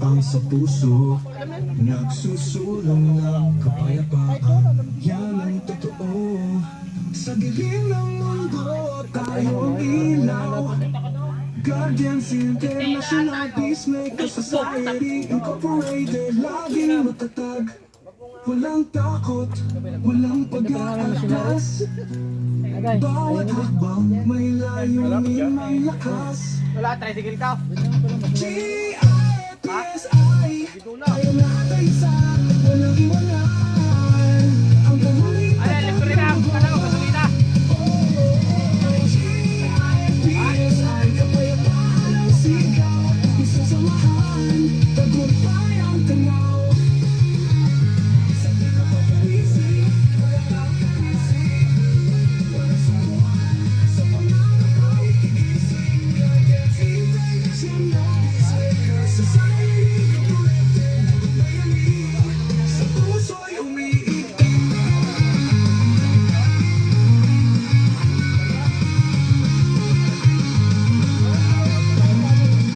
ang sa puso, nagsusulong ng kapayapaan. Yan ang totoo. Sa dilim ng mundo, tayo ang ilaw. Guardians International Peacemaker Society Incorporated, laging matatag. Walang takot, walang pag-aalas. Bawat hakbang may layunin, may lakas. Wala, tricycle ka. GITSI, tayo natin sa walang iwala.